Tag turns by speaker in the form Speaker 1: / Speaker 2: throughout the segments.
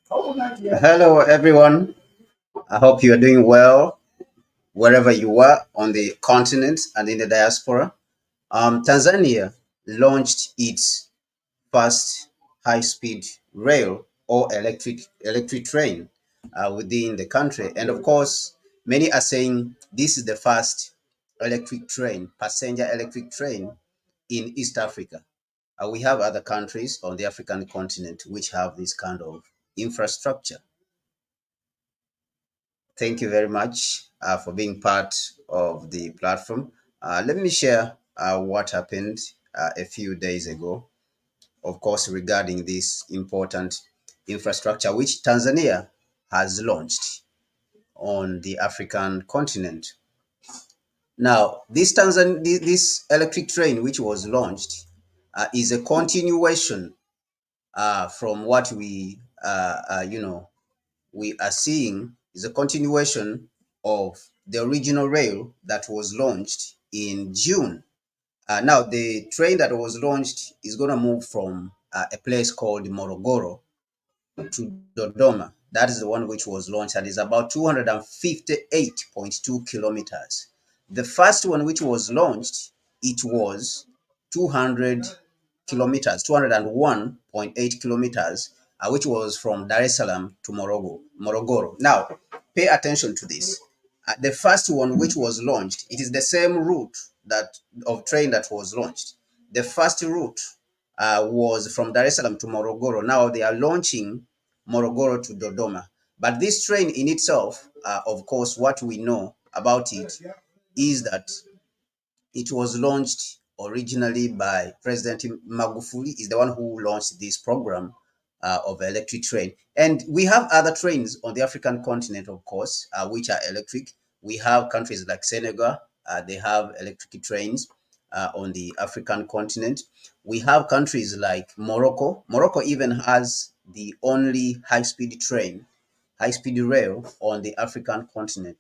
Speaker 1: Hello, everyone. I hope you are doing well wherever you are on the continent and in the diaspora. Tanzania launched its first high-speed rail or electric train within the country, and of course, many are saying this is the first electric train, passenger electric train in East Africa. We have other countries on the African continent which have this kind of infrastructure. Thank you very much for being part of the platform. Let me share what happened a few days ago, of course, regarding this important infrastructure which Tanzania has launched on the African continent. Now, this electric train which was launched is a continuation from what we are seeing is a continuation of the original rail that was launched in June. Now, the train that was launched is going to move from a place called Morogoro to Dodoma. That is the one which was launched and is about 258.2 kilometers. The first one which was launched, it was 200 kilometers, 201.8 kilometers, which was from Dar es Salaam to Morogoro. Now, pay attention to this. The first one which was launched, it is the same route that of train that was launched. The first route was from Dar es Salaam to Morogoro. Now they are launching Morogoro to Dodoma. But this train in itself, of course, what we know about it is that it was launched originally by President Magufuli, is the one who launched this program of electric train. And we have other trains on the African continent, of course, which are electric. We have countries like Senegal, they have electric trains on the African continent. We have countries like Morocco. Morocco even has the only high-speed train, high-speed rail on the African continent.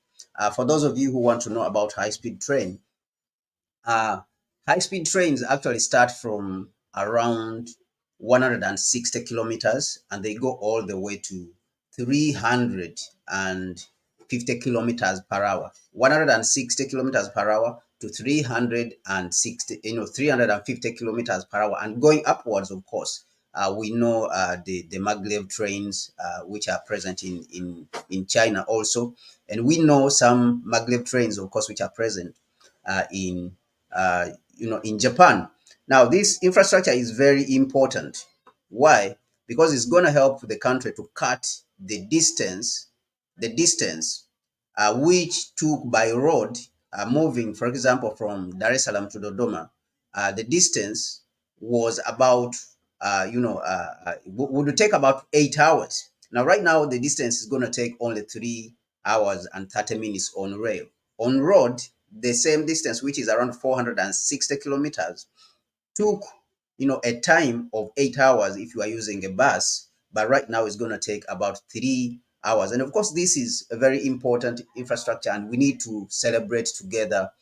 Speaker 1: For those of you who want to know about high-speed train, uh, high-speed trains actually start from around 160 kilometers and they go all the way to 350 kilometers per hour. 160 kilometers per hour to 360, 350 kilometers per hour, and going upwards, of course. We know the maglev trains, which are present in China also, and we know some maglev trains, of course, which are present in in Japan. Now, this infrastructure is very important. Why? Because it's going to help the country to cut the distance which took by road, moving, for example, from Dar es Salaam to Dodoma. The distance was about, would take about 8 hours. Now, right now, the distance is going to take only 3 hours and 30 minutes on rail. On road, the same distance, which is around 460 kilometers, took a time of 8 hours if you are using a bus, but right now it's going to take about 3 hours. And of course, this is a very important infrastructure, and we need to celebrate together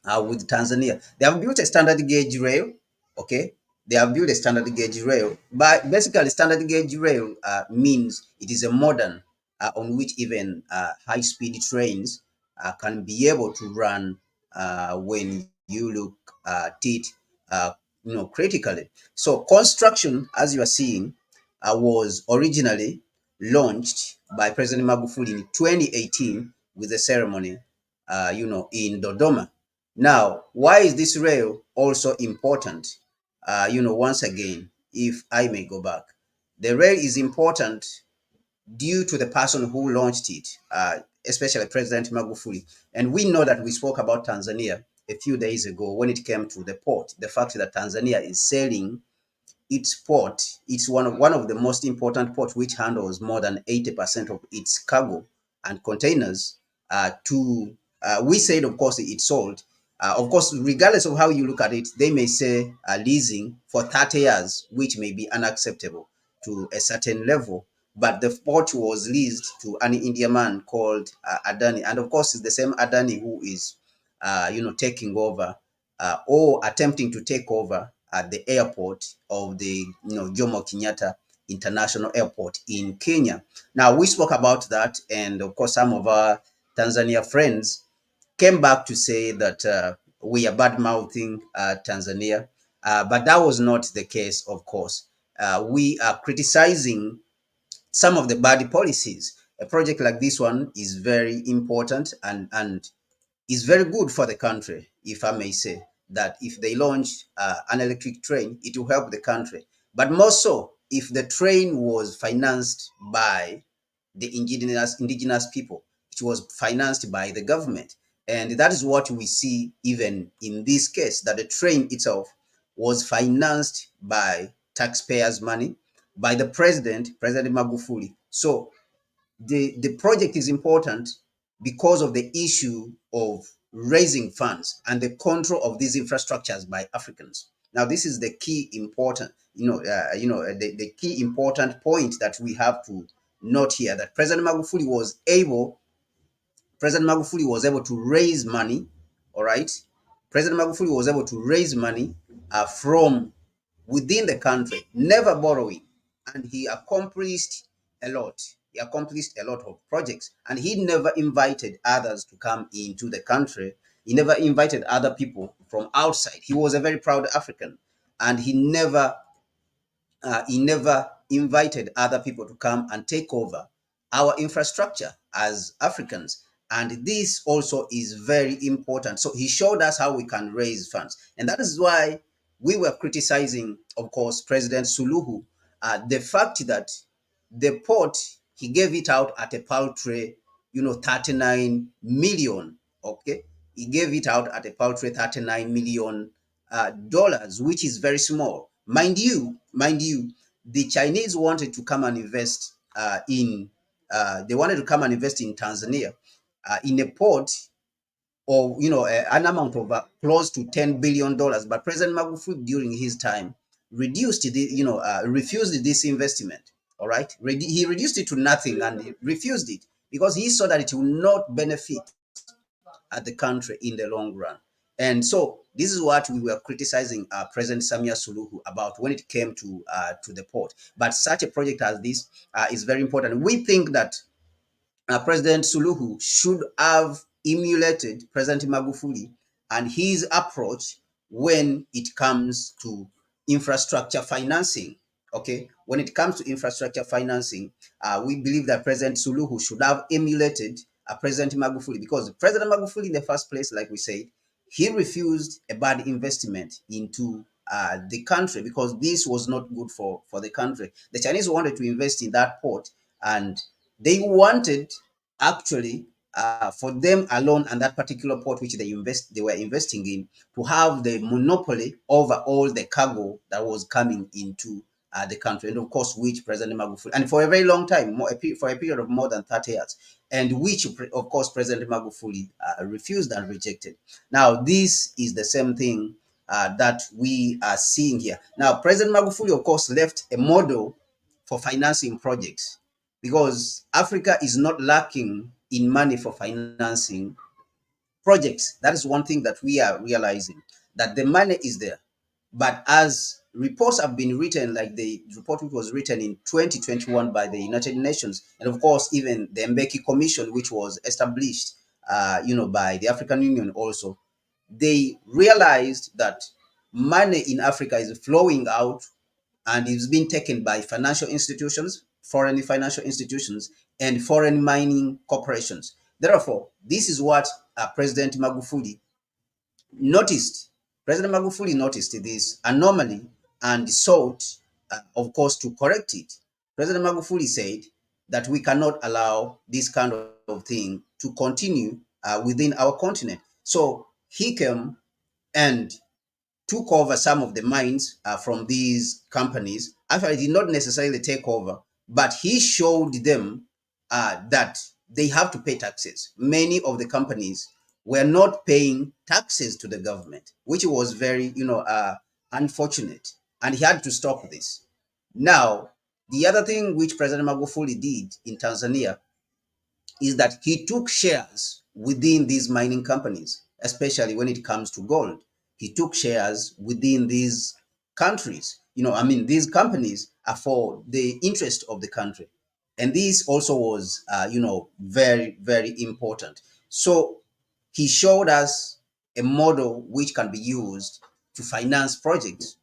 Speaker 1: with Tanzania. They have built a standard gauge rail. Okay, they have built a standard gauge rail, but basically, standard gauge rail means it is a modern on which even high speed trains can be able to run when you look at it, critically. So construction, as you are seeing, was originally launched by President Magufuli in 2018 with a ceremony, in Dodoma. Now, why is this rail also important? Once again, if I may go back, the rail is important due to the person who launched it, especially President Magufuli. And we know that we spoke about Tanzania a few days ago when it came to the port, the fact that Tanzania is selling its port. It's one of the most important ports which handles more than 80% of its cargo and containers to we said, of course, it's sold. Of course, regardless of how you look at it, they may say leasing for 30 years, which may be unacceptable to a certain level. But the port was leased to an Indian man called Adani. And of course, it's the same Adani who is, taking over or attempting to take over at the airport of the Jomo Kenyatta International Airport in Kenya. Now, we spoke about that, and of course, some of our Tanzania friends came back to say that we are bad mouthing Tanzania, but that was not the case, of course. We are criticizing some of the bad policies. A project like this one is very important and is very good for the country, if I may say, that if they launch an electric train, it will help the country. But more so, if the train was financed by the indigenous people, it was financed by the government. And that is what we see even in this case, that the train itself was financed by taxpayers' money, by the President Magufuli. So the project is important because of the issue of raising funds and the control of these infrastructures by Africans. Now, this is the key important, the key important point that we have to note here, that President Magufuli was able to raise money. All right, President Magufuli was able to raise money from within the country, never borrowing, and he accomplished a lot. He accomplished a lot of projects, and he never invited others to come into the country. He never invited other people from outside. He was a very proud African, and he never invited other people to come and take over our infrastructure as Africans. And this also is very important. So he showed us how we can raise funds. And that is why we were criticizing, of course, President Suluhu, the fact that the port, he gave it out at a paltry, 39 million. Okay. He gave it out at a paltry 39 million dollars, which is very small. Mind you, the Chinese wanted to come and invest they wanted to come and invest in Tanzania in a port of an amount of close to $10 billion. But President Magufuli during his time reduced refused this investment. All right, he reduced it to nothing and he refused it because he saw that it will not benefit at the country in the long run. And so this is what we were criticizing President Samia Suluhu about when it came to the port. But such a project as this is very important. We think that President Suluhu should have emulated President Magufuli and his approach when it comes to infrastructure financing. Okay, when it comes to infrastructure financing, we believe that President Suluhu should have emulated President Magufuli, because President Magufuli, in the first place, like we said, he refused a bad investment into the country because this was not good for the country. The Chinese wanted to invest in that port, and they wanted actually for them alone and that particular port which they were investing in to have the monopoly over all the cargo that was coming into the country, and of course which President Magufuli, and for a very long time, for a period of more than 30 years, and which of course President Magufuli refused and rejected. Now this is the same thing that we are seeing here. Now President Magufuli of course left a model for financing projects, because Africa is not lacking in money for financing projects. That is one thing that we are realizing, that the money is there. But as reports have been written, like the report which was written in 2021 by the United Nations, and of course even the Mbeki Commission, which was established, by the African Union also, they realized that money in Africa is flowing out and it's been taken by financial institutions, foreign financial institutions, and foreign mining corporations. Therefore, this is what President Magufuli noticed. President Magufuli noticed this anomaly and sought, of course, to correct it. President Magufuli said that we cannot allow this kind of thing to continue within our continent. So he came and took over some of the mines from these companies. Actually, did not necessarily take over, but he showed them that they have to pay taxes. Many of the companies were not paying taxes to the government, which was very, unfortunate, and he had to stop this. Now, the other thing which President Magufuli did in Tanzania is that he took shares within these mining companies, especially when it comes to gold. He took shares within these countries. These companies for the interest of the country. And this also was, very, very important. So he showed us a model which can be used to finance projects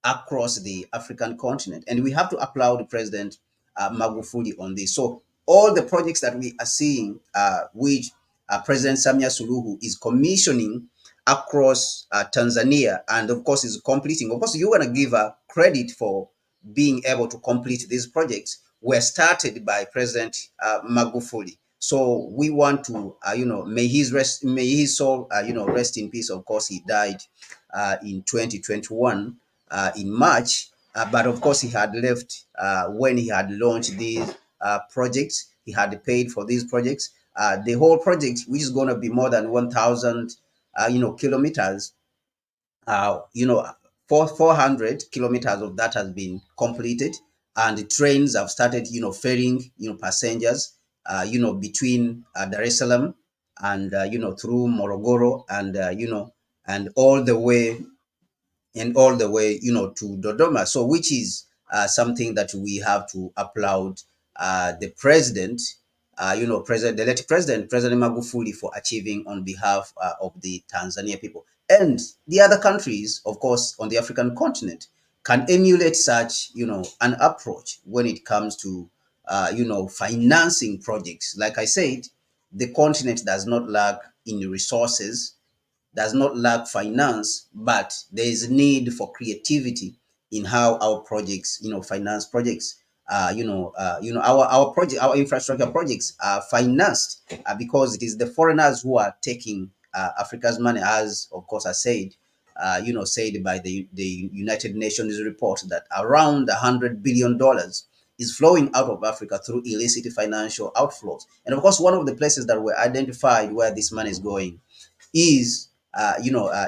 Speaker 1: across the African continent. And we have to applaud President Magufuli on this. So all the projects that we are seeing, which President Samia Suluhu is commissioning across Tanzania, and of course is completing. Of course, you want to give credit for being able to complete these projects were started by President Magufuli. So we want to, may his soul, rest in peace. Of course, he died in 2021 in March. But of course, he had left when he had launched these projects. He had paid for these projects. The whole project, which is going to be more than 1,000, kilometers, uh, you know, 400 kilometers of that has been completed, and the trains have started, ferrying, passengers, between Dar es Salaam and, through Morogoro and, and all the way, to Dodoma. So, which is something that we have to applaud the president, the late President Magufuli, for achieving on behalf of the Tanzania people. And the other countries, of course, on the African continent can emulate such, an approach when it comes to, financing projects. Like I said, the continent does not lack in resources, does not lack finance, but there is need for creativity in how our projects, finance projects. Our infrastructure projects are financed because it is the foreigners who are taking Africa's money, as of course I said, said by the United Nations report that around $100 billion is flowing out of Africa through illicit financial outflows. And of course, one of the places that were identified where this money is going is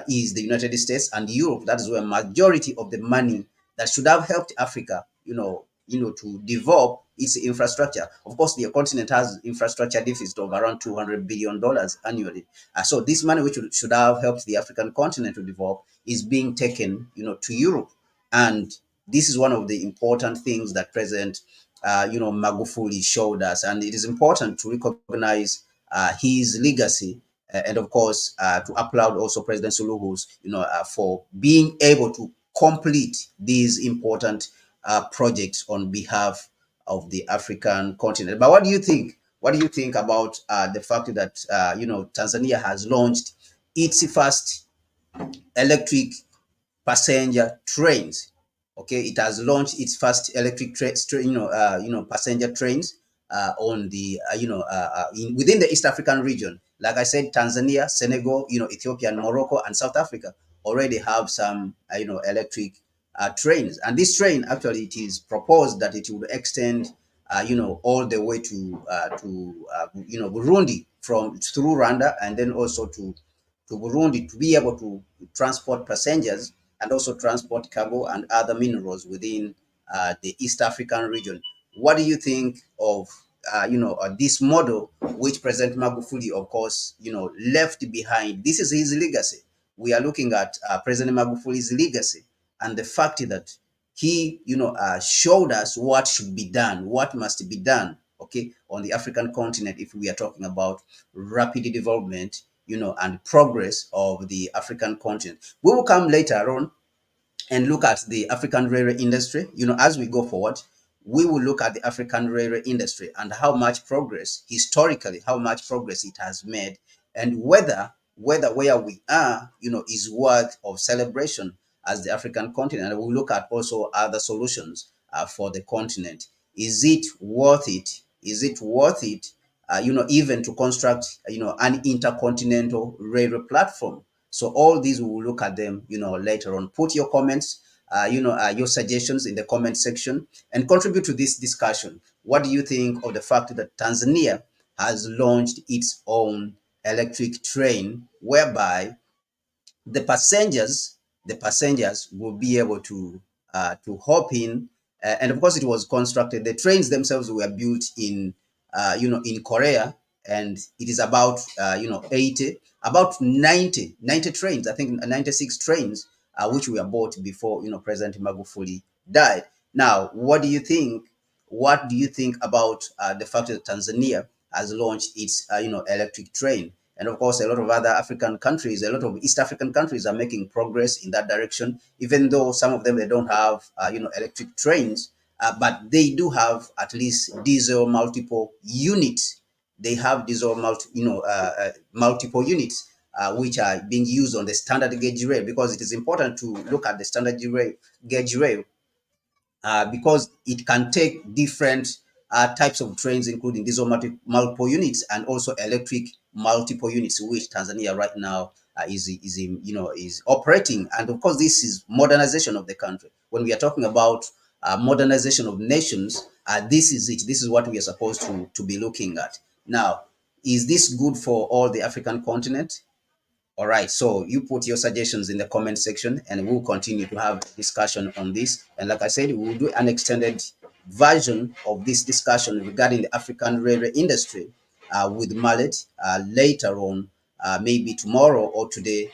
Speaker 1: is the United States and Europe. That is where majority of the money that should have helped Africa, to develop its infrastructure. Of course, the continent has infrastructure deficit of around $200 billion annually. So this money, which should have helped the African continent to develop, is being taken, to Europe. And this is one of the important things that President, Magufuli showed us. And it is important to recognize his legacy, and of course to applaud also President Suluhu's, for being able to complete these important projects on behalf of the African continent. But what do you think? What do you think about the fact that Tanzania has launched its first electric passenger trains? Okay, it has launched its first electric passenger trains on the within the East African region. Like I said, Tanzania, Senegal, Ethiopia, and Morocco, and South Africa already have some electric trains. And this train, actually, it is proposed that it would extend all the way to Burundi, from through Rwanda, and then also to Burundi, to be able to transport passengers and also transport cargo and other minerals within the East African region. What do you think of this model which President Magufuli, of course, left behind? This is his legacy. We are looking at President Magufuli's legacy and the fact that he, showed us what should be done, what must be done, okay, on the African continent if we are talking about rapid development, and progress of the African continent. We will come later on and look at the African railway industry. As we go forward, we will look at the African railway industry and how much progress, historically, how much progress it has made, and whether where we are, is worth of celebration as the African continent. And we'll look at also other solutions for the continent. Is it worth it? Is it worth it? Even to construct, an intercontinental railway platform. So all these, we will look at them, later on. Put your comments, your suggestions in the comment section and contribute to this discussion. What do you think of the fact that Tanzania has launched its own electric train, whereby the passengers will be able to hop in, and of course it was constructed. The trains themselves were built in Korea, and it is about 90 trains. I think 96 trains which were bought before President Magufuli died. Now, what do you think about the fact that Tanzania has launched its electric train? And of course, a lot of other African countries, a lot of East African countries are making progress in that direction. Even though some of them they don't have electric trains, but they do have at least diesel multiple units. They have diesel multiple units which are being used on the standard gauge rail, because it is important to look at the gauge rail because it can take different types of trains, including diesel multiple units and also electric multiple units, which Tanzania right now is operating. And of course, this is modernization of the country. When we are talking about modernization of nations, this is it. This is what we are supposed to be looking at. Now, is this good for all the African continent? All right, so you put your suggestions in the comment section and we'll continue to have discussion on this. And like I said, we'll do an extended version of this discussion regarding the African railway industry with Mahlet later on, maybe tomorrow or today,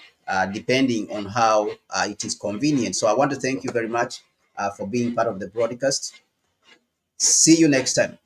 Speaker 1: depending on how it is convenient. So I want to thank you very much for being part of the broadcast. See you next time.